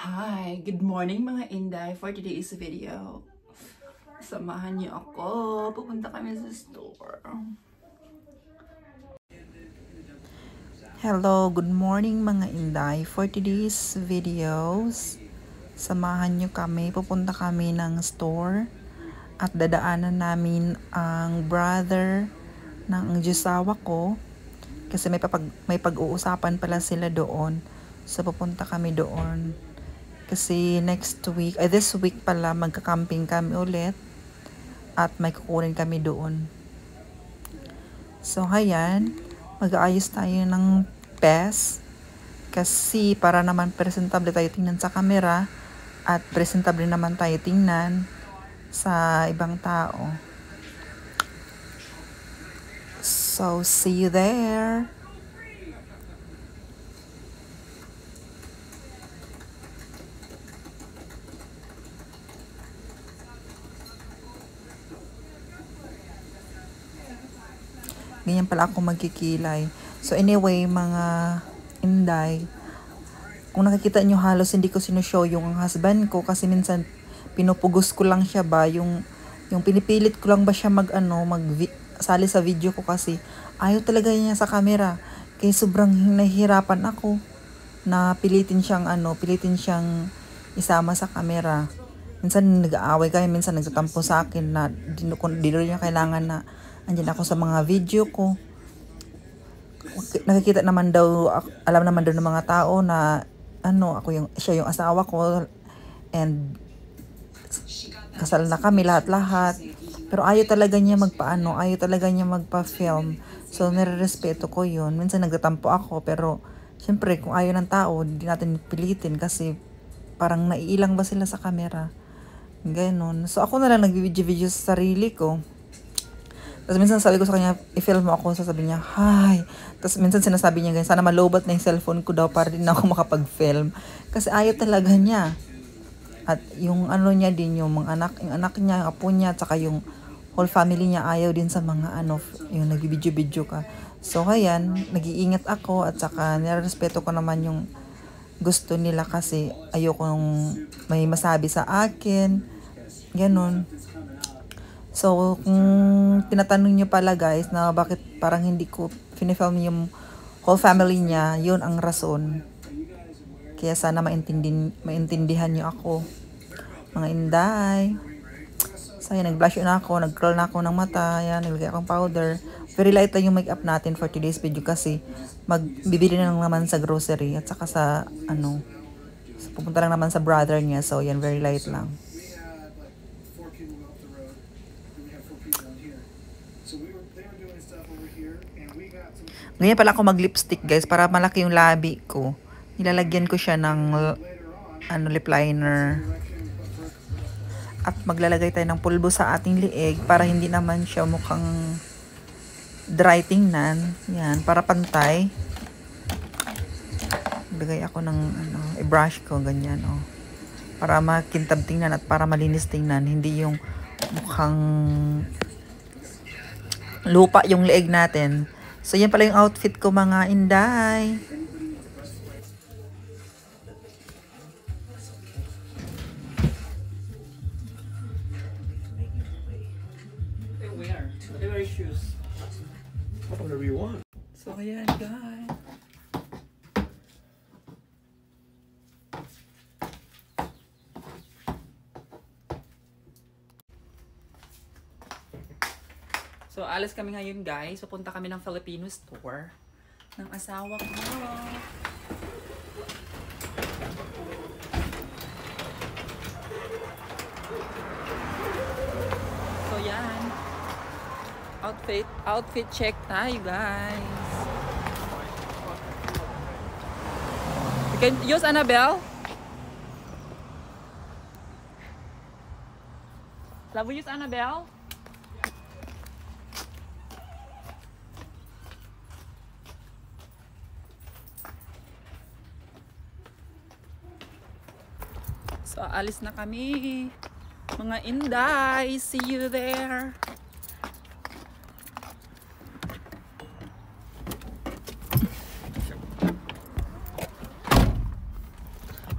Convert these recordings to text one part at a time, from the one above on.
Hi, good morning mga Inday. For today's video, samahan niyo ako. Pupunta kami sa store. Hello, good morning mga Inday. For today's videos, samahan nyo kami. Pupunta kami ng store at dadaanan namin ang brother ng josawa ko kasi may pag-uusapan pala sila doon. So pupunta kami doon. Kasi this week pala magka-camping kami ulit at may kukunin kami doon. So ayan, mag-aayos tayo ng pes kasi para naman presentable tayo tingnan sa camera at presentable naman tayo tingnan sa ibang tao. So see you there. Ganyan pala ako magkikilay. So anyway, mga Inday, kung nakikita nyo halos hindi ko sinushow yung husband ko kasi minsan pinupugos ko lang siya ba, yung pinipilit ko lang ba siya sali sa video ko kasi ayaw talaga niya sa camera. Kaya sobrang nahihirapan ako na pilitin siyang isama sa camera. Minsan nag-aaway kami, minsan nagtatampo sa akin na di rin niya kailangan na andyan ako sa mga video ko. Nakikita naman daw, alam naman daw ng mga tao na siya yung asawa ko and kasal na kami lahat-lahat. Pero ayaw talaga niya magpa-film. So nire-respeto ko yun. Minsan nagtatampo ako pero syempre kung ayaw ng tao, hindi natin pilitin kasi parang naiilang ba sila sa camera. Ganon. So ako na lang nag-video sa sarili ko. Tapos minsan sabi ko sa kanya, i-film mo ako. Sasabi niya, hi. Tapos minsan sinasabi niya ganyan, sana malobat na yung cellphone ko daw para din ako makapag-film. Kasi ayaw talaga niya. At yung niya din, yung anak niya, yung apo niya, at saka yung whole family niya ayaw din sa mga yung nag-video ka. So ayan, nag-iingat ako at saka nirespeto ko naman yung gusto nila kasi ayoko nung may masabi sa akin. Ganon. So, kung tinatanong nyo pala guys na bakit parang hindi ko finifilm yung whole family niya, yun ang rason. Kaya sana maintindihan nyo ako, mga Inday. So, yan, nag-blush na ako, nag-curl na ako ng mata, yan, naglagay akong powder. Very light lang yung makeup natin for today's video kasi magbibili na lang naman sa grocery at saka pupunta lang naman sa brother niya. So, yan, very light lang. Ganyan pala ako mag-lipstick guys para malaki yung labi ko. Nilalagyan ko siya ng lip liner. At maglalagay tayo ng pulbo sa ating liig para hindi naman siya mukhang dry tingnan. Yan, para pantay. Maglagay ako ng i-brush ko ganyan para makintab tingnan at para malinis tingnan, hindi yung mukhang lupa yung liig natin. So, yan pala yung outfit ko mga Inday. Whatever you want. So, ayan guys. So, alas kami ngayon guys. Pupunta kami ng Filipino store ng asawa ko. So, yan. Outfit check tayo guys. You can use Annabelle. Love, we use Annabelle. So, alis na kami. Mga Inday, see you there.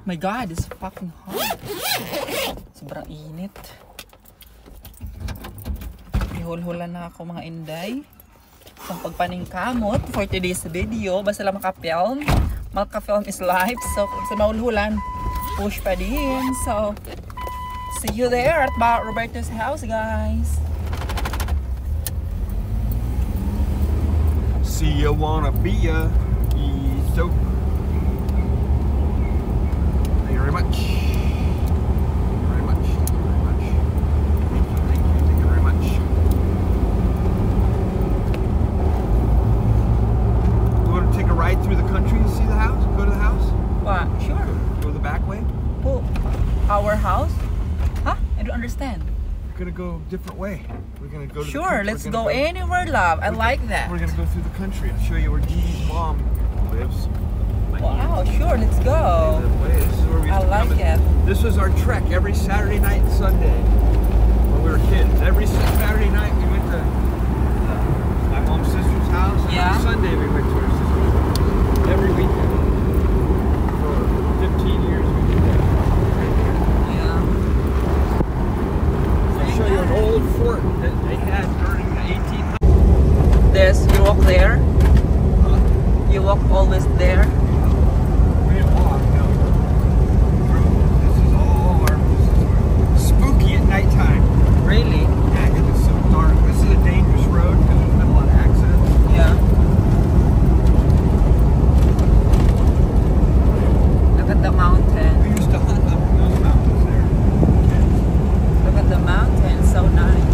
My God, it's fucking hot. Sobrang init. Ihul-hulan na ako mga inday. Sa pagpaningkamot for today's video. Basta lang makapilm. Makapilm is life. So, sa maulhulan, push pa din. So, see you there at Roberto's house, guys. See ya, wanna be ya. So, thank you very much. Very much. Very much. Thank you very much. You want to take a ride through the country to see the house? Go to the house? What? Sure. Go the back way? Oh, our house? Huh? I don't understand. We're gonna go a different way. We're gonna go to Sure, the let's go anywhere, love. I like that. We're gonna go through the country. I'll show you where Dee Dee's mom lives. Wow, sure, let's go. This is where we used I to like come it. This was our trek every Saturday night and Sunday when we were kids. Every Saturday night we went to my mom's sister's house. And Yeah. every Sunday we went to her sister's house. Every weekend. For 15 years we did that. Yeah. I'll show you an old fort that they had during the 1800s. This, you walk there? You walk always there? We didn't walk, no. This is all our, this is spooky at nighttime. Really? Yeah, because it's so dark. This is a dangerous road because there's been a lot of accidents. Yeah. Look at the mountain. We used to hunt up in those mountains there. Look at the mountain, so nice.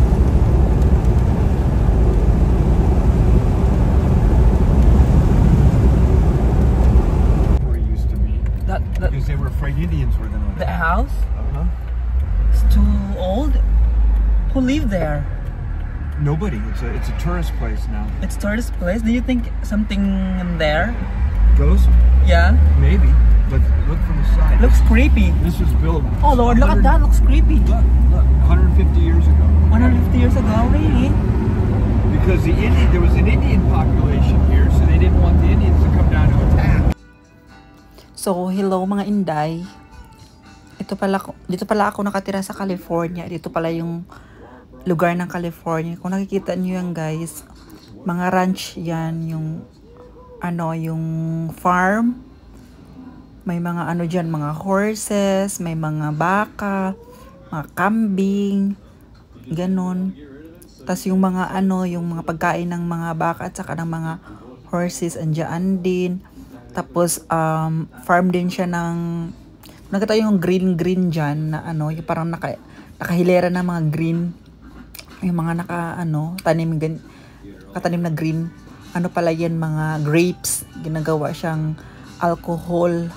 Where we used to be. Because they were afraid Indians were going to The attack. house? Uh-huh. It's too old. Who live there? Nobody. It's a tourist place now. It's tourist place. Do you think something in there? Ghost? Yeah. Maybe. But look from the side. Looks creepy. This was built. Oh Lord, look at 100 that. Looks creepy. Look, 150 years ago. 150 years ago, really? Because there was an Indian population here, so they didn't want the Indians to come down to attack. So, hello mga inday. Dito pala ako nakatira sa California. Dito pala yung lugar ng California. Kung nakikita niyo yan guys, mga ranch yan, yung farm. May mga dyan, mga horses, may mga baka, mga kambing, ganon. Tas yung mga yung mga pagkain ng mga baka at saka ng mga horses andyan din. Tapos farm din siya ng nakita yung green dyan na yung parang nakahilera na mga green, yung mga katanim na green, pala yan, mga grapes, ginagawa siyang alcohol,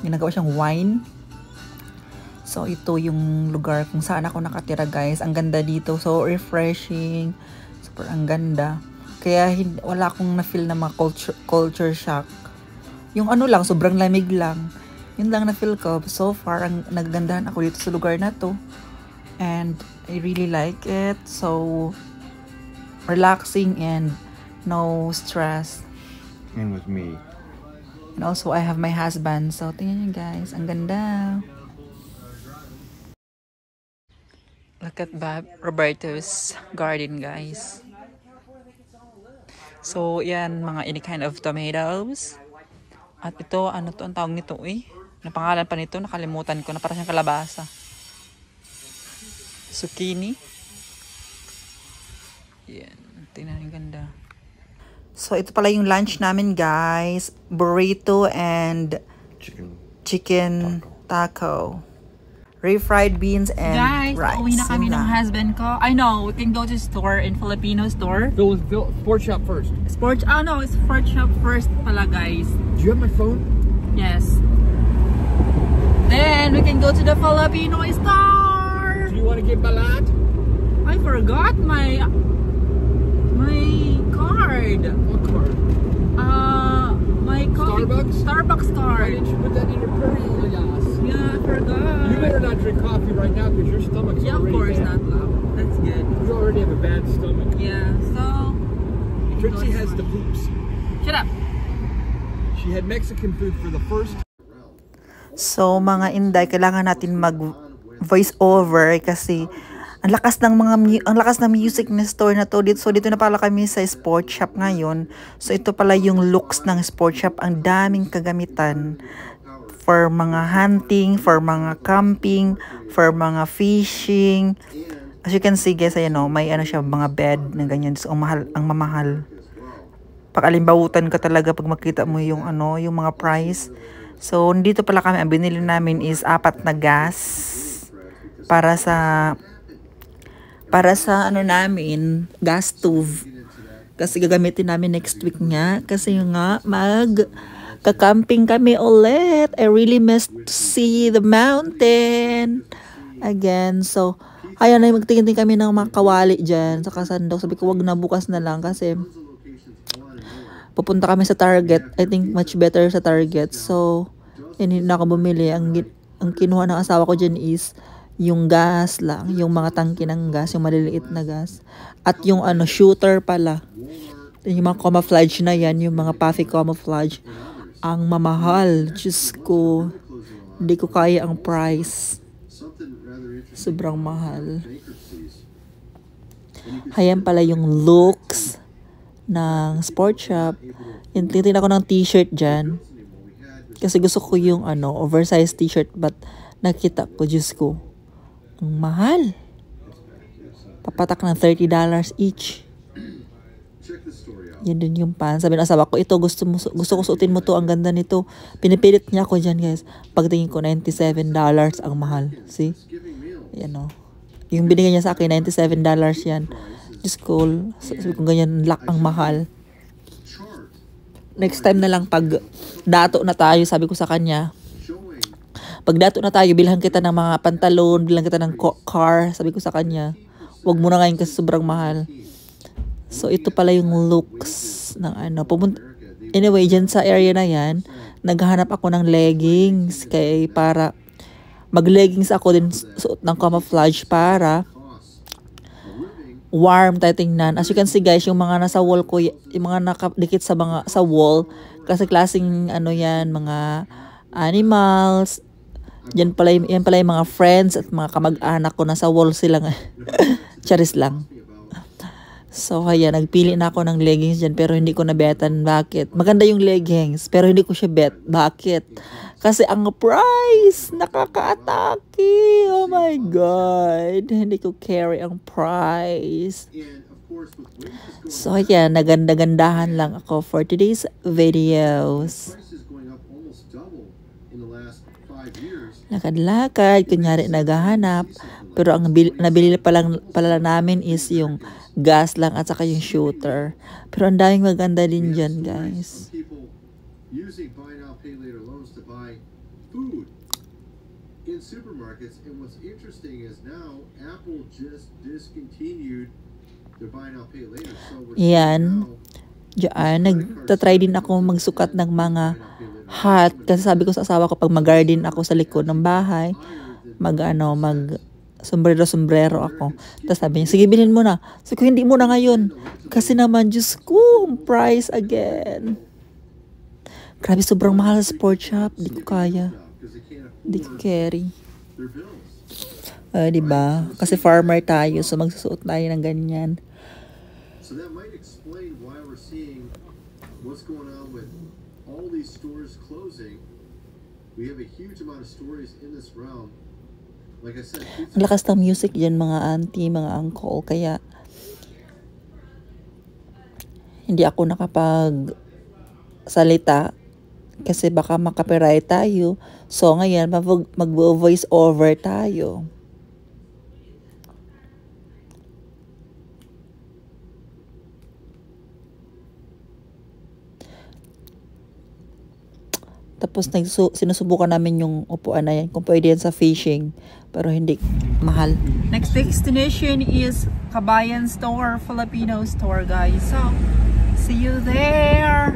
ginagawa siyang wine. So ito yung lugar kung saan ako nakatira guys. Ang ganda dito, so refreshing, super ang ganda. Kaya wala akong na-feel na mga culture shock. Yung lang, sobrang lamig lang. Yun lang na-feel ko. So far, naggandahan ako dito sa lugar na to. And I really like it. So relaxing and no stress. And with me. And also, I have my husband. So, tingnan nyo guys. Ang ganda. Look at Roberto's garden, guys. So, yan. Mga any kind of tomatoes. At ito, ano to ang tawag nito Napangalan pa nito. Nakalimutan ko na para siyang kalabasa. Zucchini. Yan. Tingnan yung ganda. So, ito pala yung lunch namin, guys. Burrito and chicken taco. Refried beans and rice. Guys, uwi na kami ng husband ko. I know, we can go to store in Filipino store. Sport shop first. It's sport shop first pala, guys. Do you have my phone? Yes. Then, we can go to the Filipino store. Do you want to get balat? I forgot my card. What card? My coffee. Starbucks Why card. didn't you put that in your purse? Yeah, I forgot. You better not drink coffee right now because your stomach's Yeah, of already course bad. not, love. That's good. You already have a bad stomach. Yeah, so... Trixie has the poops. Shut up. She had Mexican food for the first. So mga Inday, kailangan natin mag voice over kasi ang lakas ng music na store na to. So dito na pala kami sa sport shop ngayon. So ito pala yung looks ng sport shop. Ang daming kagamitan for mga hunting, for mga camping, for mga fishing. As you can see guys, ayan o, may ano siya, mga bed na ganyan. So ang mamahal. Pag-alimbawutan ka talaga pag makita mo yung ano, yung mga price. So dito pala kami, ang binili namin is 4 na gas para sa ano namin, gas stove. Kasi gagamitin namin next week nga. Kasi nga, kakamping kami ulit. I really miss to see the mountain again. So, ayan na, magtingin-tingin kami ng mga kawali dyan sa Kasandok. Sabi ko, wag na, bukas na lang kasi pupunta kami sa Target. I think much better sa Target. So, hindi na ako bumili. Ang kinuha ng asawa ko dyan is yung gas lang, yung mga tangke ng gas, yung maliliit na gas. At yung ano, shooter pala. Yung mga camouflage na yan, yung mga puffy camouflage. Ang mamahal. Diyos ko, hindi ko kaya ang price. Sobrang mahal. Ayan pala yung looks ng sport shop. Titignan ako ng t-shirt dyan. Kasi gusto ko yung ano, oversized t-shirt, but nakita ko, Diyos ko, ang mahal. Papatak ng $30 each. Yan din yung pants. Sabi ng asawa ko, ito gusto ko suotin mo to, ang ganda nito. Pinipilit niya ako dyan guys. Pagtingin ko, $97 ang mahal. See? Yan o. Yung binigay niya sa akin, $97 yan. Diyos ko, sabi ko ganyan, ang mahal. Next time na lang pag dato na tayo, sabi ko sa kanya, pag dato na tayo, bilhan kita ng mga pantalon, bilhan kita ng car, sabi ko sa kanya, wag mo na ngayon kasi sobrang mahal. So ito pala yung looks ng ano. Anyway, dyan sa area na yan, naghahanap ako ng leggings, para mag-leggings ako din, suot ng camouflage para warm tayo tingnan. As you can see guys, yung mga nasa wall ko, yung mga nakadikit sa wall, kasi klaseng ano yan, mga animals. Yan pala yung mga friends at mga kamag-anak ko, nasa wall sila nga. Charis lang. So kaya nagpili na ako ng leggings dyan, pero hindi ko nabetan. Bakit? Maganda yung leggings pero hindi ko siya bet. Bakit? Kasi ang price nakaka-atake. Oh my God, hindi ko carry ang price. So ayan, naganda-gandahan lang ako for today's videos. Lakad-lakad, kunyari naghahanap. Pero ang nabili pala namin is yung gas lang at saka yung shooter. Pero ang daming maganda din dyan, guys. Using buy now pay later loans to buy food in supermarkets, and what's interesting is now Apple just discontinued their buy now pay later. So yan. Diyan, nagtatry din ako magsukat ng mga hat. Kasi sabi ko sa asawa ko, pag mag-garden ako sa likod ng bahay, mag sombrero ako. Tapos sabi niya, sige, bilhin mo na. Sabi ko, hindi mo na ngayon. Kasi naman, Diyos ko, price again. Grabe, sobrang mahal sa sport shop. Di ko kaya. Di ko carry. Diba? Kasi farmer tayo, so magsusuot tayo ng ganyan. So that might explain why we're seeing what's going on with all these stores closing. We have a huge amount of stories in this realm. Like I said, ang lakas ng music dyan, mga auntie, mga uncle. Kaya, hindi ako nakapag-salita. Kasi baka makapiright tayo. So, ngayon, mag-voice over tayo. Tapos sinusubukan namin yung upuan na yan. Kung pwede yan sa fishing. Pero hindi mahal. Next destination is Kabayan Store, Filipino store, guys. So, see you there.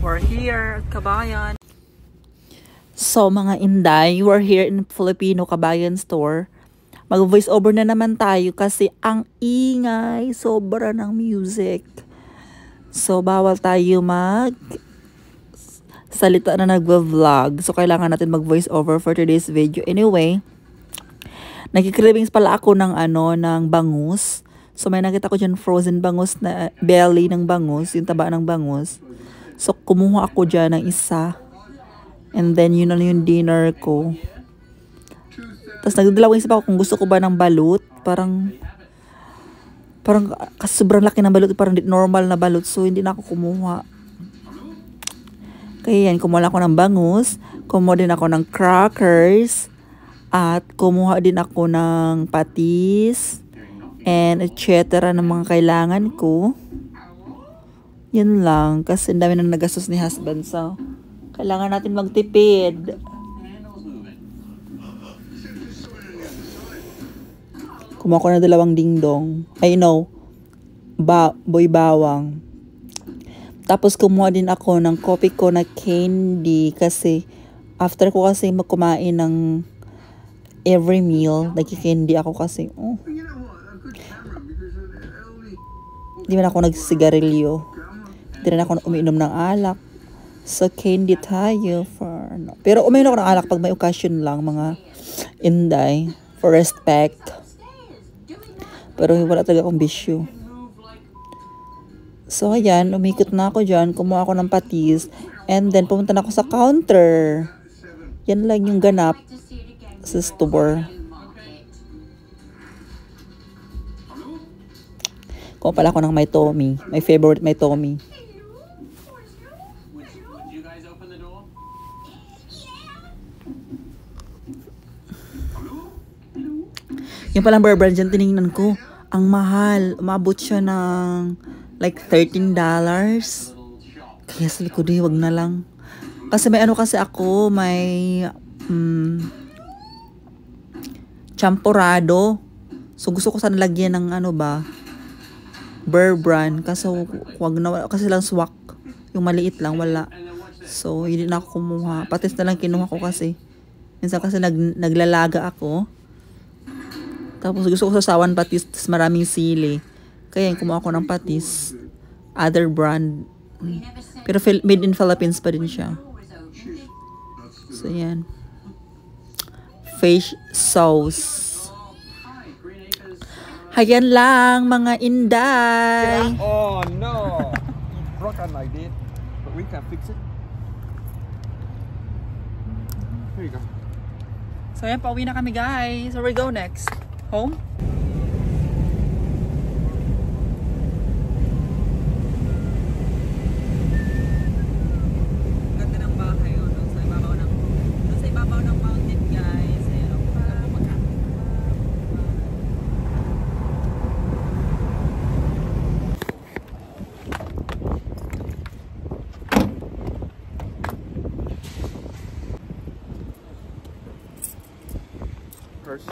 We're here at Kabayan. So, mga Inday, we're here in Filipino Kabayan Store. mag-voice over na naman tayo kasi ang ingay, sobra ng music. So, bawal tayo salita na nagva-vlog. So, kailangan natin mag-voice over for today's video. Anyway, nagki-cravings pala ako ng bangus. So, may nakita ko dyan frozen bangus na belly ng bangus, yung taba ng bangus. So, kumuha ako dyan ng isa. And then, yun na yung dinner ko. Tapos, nagdalawang isip ako kung gusto ko ba ng balut. Parang kasi sobrang laki ng balut, parang normal na balut, so hindi na ako kumuha. Kaya yan, kumuha ako ng bangus, kumuha din ako ng crackers, at kumuha din ako ng patis, and etc. ng mga kailangan ko. Yan lang, kasi ang dami nang nagastos ni husband, so kailangan natin magtipid. Kumuha ko na 2 dingdong. Boy bawang. Tapos kumuha din ako ng kopi ko na candy kasi after ko kasi kumain ng every meal, nagki-candy ako kasi. Hindi man ako nagsisigarilyo. Hindi rin ako umiinom ng alak. So candy tayo for Pero umiinom ako ng alak pag may occasion lang, mga inday, for respect. Pero wala talaga akong bisyo. So, ayan, umikot na ako dyan. Kumuha ako ng patis. And then, pumunta na ako sa counter. Yan lang yung ganap sa store. Kung pala ako ng My Tommy. My favorite My Tommy. Yung palang bear brand dyan, tinignan ko. Ang mahal. Umabot siya ng like $13. Kaya sabi ko, wag na lang. Kasi may kasi ako, may champurado. So gusto ko sana lagyan ng bear brand. Kaso wag na, kasi lang swak. Yung maliit lang, wala. So hindi na ako kumuha. Patis na lang kinuha ko kasi. Minsan kasi naglalaga ako. Tapos gusto ko sasawan patis, maraming sili. Kaya kumuha ko ng patis. Other brand. Pero made in Philippines pa din siya. So, yan. Fish sauce. Hayan lang, mga inday. Oh no! It's broken like this, but we can fix it. Here you go. So yan, pauwi na kami guys. So we go next. Home? Ganda ng bahay doon sa ibabaw ng mountain guys. Ayan, Purse.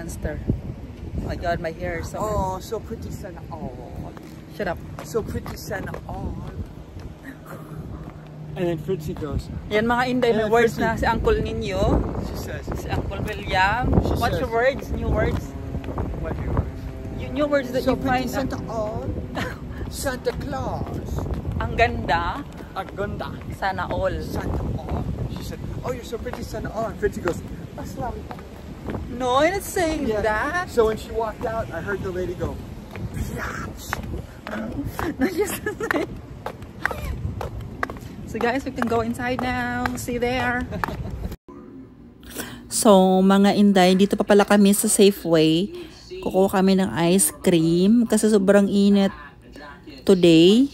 monster. Oh my god, my hair is so... Oh, so pretty sana all. Shut up. So pretty sana all. And then Fritzy goes. Yan mga inday, may words na si uncle ninyo. She says. Si Uncle William. What's your words? New words? What new words? New words that you find. Santa all. Santa Claus. Ang ganda. Ang ganda. Sana all. Santa all. She said, oh, you're so pretty Santa all. And Fritzy goes, Aslam. No, I'm not saying that. So when she walked out, I heard the lady go, No, yes. So guys, we can go inside now. See you there. So, mga inday, dito pa pala kami sa Safeway. Kukuha kami ng ice cream kasi sobrang init today.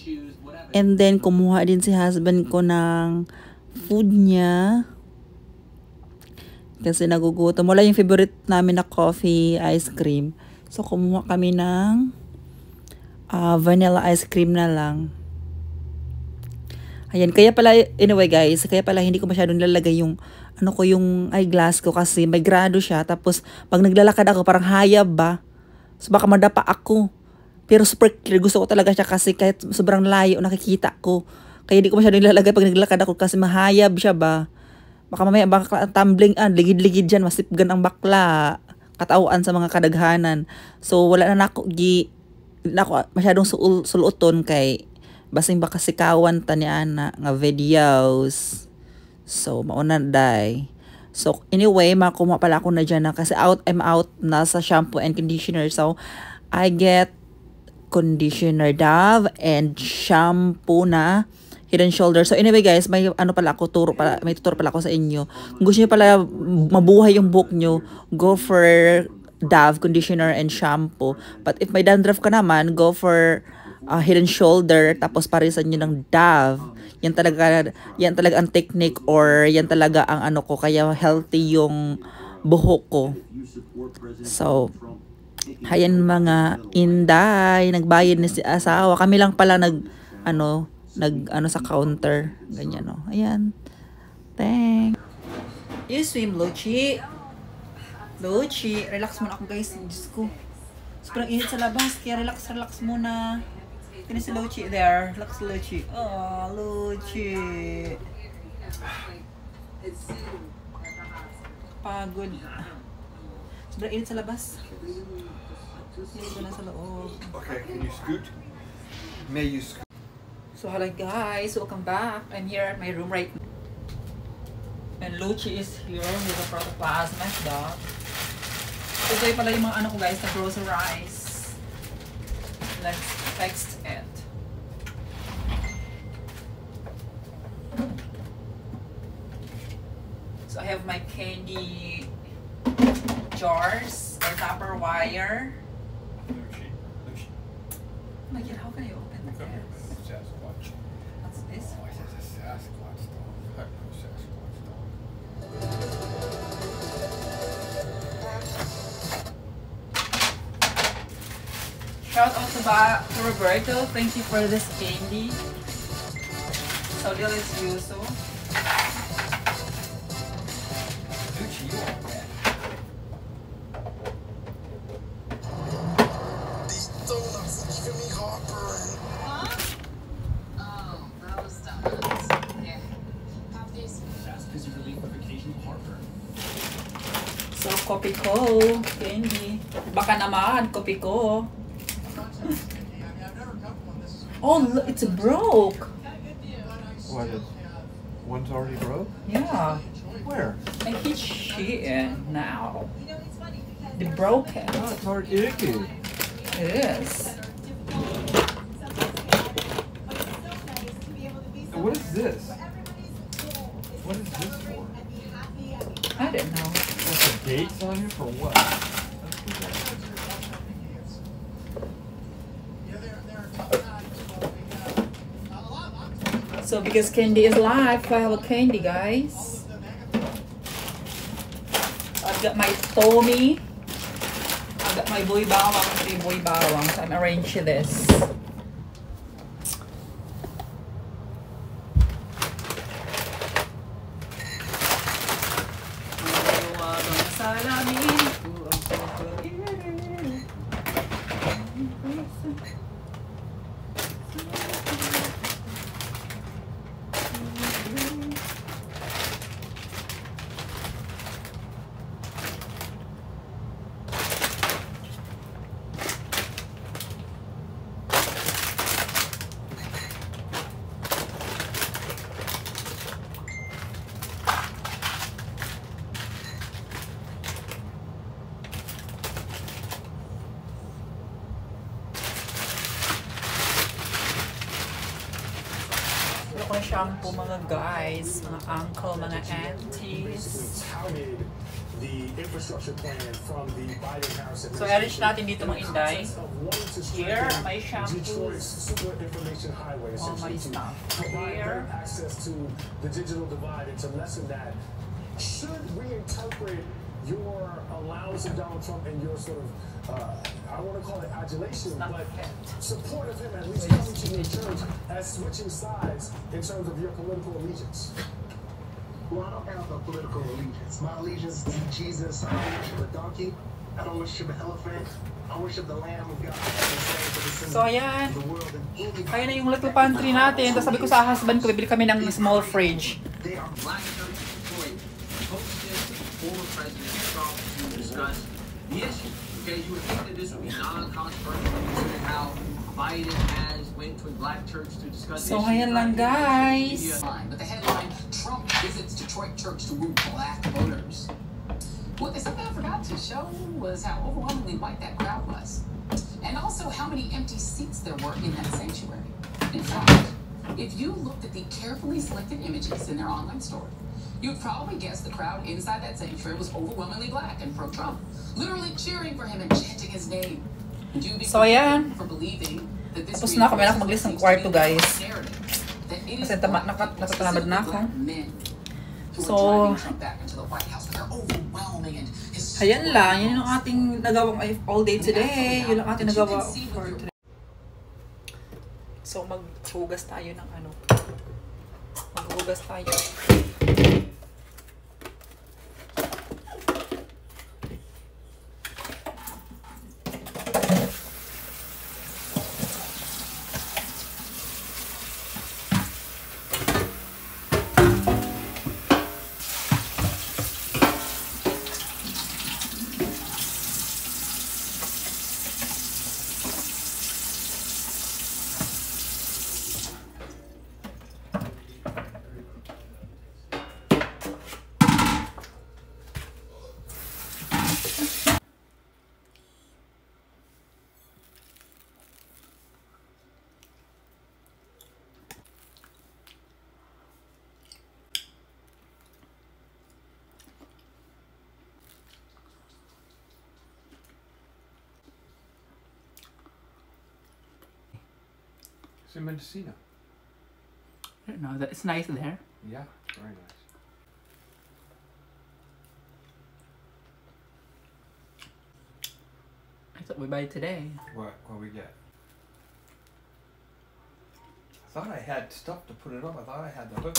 And then, kumuha din si husband ko ng food niya. Kasi nagugutom. Wala yung favorite namin na coffee ice cream. So, kumuha kami ng vanilla ice cream na lang. Ayan, kaya pala, anyway guys, kaya pala hindi ko masyadong nilalagay yung, yung eyeglass ko kasi may grado siya. Tapos, pag naglalakad ako, parang hayab ba? So, baka madapa ako. Pero super clear, gusto ko talaga siya kasi kahit sobrang layo nakikita ko. Kaya di ko masyadong nilalagay pag naglakad ako kasi mahayab siya ba. Baka mamaya baka tumbling ligid-ligid dyan, masipgan ang bakla. Katawaan sa mga kadaghanan. So wala na nako masyadong suluton kay basing baka sikawan ta ni ana nga videos. So mauna day. So anyway, makuha pala ako na dyan na kasi I'm out na sa shampoo and conditioner. So I get conditioner Dove and shampoo na Head and Shoulders. So anyway guys, may tuturo pala ako sa inyo. Kung gusto niyo pala mabuhay yung buhok niyo, go for Dove conditioner and shampoo. But if may dandruff ka naman, go for Head and Shoulder tapos parisan niyo ng Dove. Yan talaga ang technique or yan talaga ang ko kaya healthy yung buhok ko. So hayan mga inday, nagbayad ni si asawa. Kami lang pala nag sa counter. Ganyan, no. Ayan. Thanks. You swim, Luchi. Luchi, relax muna ako, guys. Diyos ko. Sobrang init sa labas. Kaya relax muna. Tingnan si Luchi there. Relax, Luchi. Oh, Luchi. Pagod. Sobrang init sa labas. Dito na sa loob. Okay, can you scoot? May you scoot? So hello guys, welcome back. I'm here at my room right now. And Luchi is here with the protoplasma dog. So ito pala yung mga ko guys na groceries. Let's text it. So I have my candy jars or Tupperware. Luchi. Oh my god, how can I open this? Sasquatch. What's this? Oh, it says a Sasquatch dog. I know Sasquatch dog. Shout out to Roberto. Thank you for this candy. So delicioso. Luchi, you want that? So, kopi ko, candy. Baka naman, kopi ko. Oh, look, it's broke. What is? One's already broke? Yeah. Where? I hit Shein now. The broken. Oh, it's already icky. It is. What is this? What is this for? I don't know. What's the dates on here for what? So because candy is life, I have a candy, guys. I've got my Tommy. I've got my boy bawang, 3 boy bawang. So I'm arranging this. Shampoo mga guys, mga uncle, mga aunties. So i-reach natin dito mga inday. Here, my shampoos. All my stuff. Here. Should we interpret your allowance of Donald Trump and your sort of, I don't want to call it adulation, but support of him at least coming to your church as switching sides in terms of your political allegiance? Well, I don't have a political allegiance. My allegiance is to Jesus. I don't worship a donkey. I don't worship an elephant. I I worship the Lamb of God. The So, ayan. world and any Kaya na yung little pantry natin. Tapos sabi ko sa husband ko, bibili kami ng small fridge. they are Black Church Detroit hosted former President Trump to discuss the issue. Okay, you would think that this would be non-controversial considering how Biden has went to a black church to discuss So, the issue. ayan lang, guys. But the headline, Trump visits Detroit church to woo black voters. What something I forgot to show was how overwhelmingly white that crowd was. And also how many empty seats there were in that sanctuary. In fact, if you looked at the carefully selected images in their online store, you'd probably guess the crowd inside that sanctuary was overwhelmingly black and pro-Trump, literally cheering for him and chanting his name. Would you be So, ayan. for believing that this Tapos na ako, may mag-list ng kwarto, guys. Kasi natatamad na ako. So, ayan lang. Yun yung ating nagawang all day today. Yun lang ating nagawa for today. So, maghugas tayo ng ano. Maghugas tayo. It's in Mendocino. I don't know, it's nice there. Yeah, very nice. I thought we buy it today. What we get? I thought I had stuff to put it up. I thought I had the hook.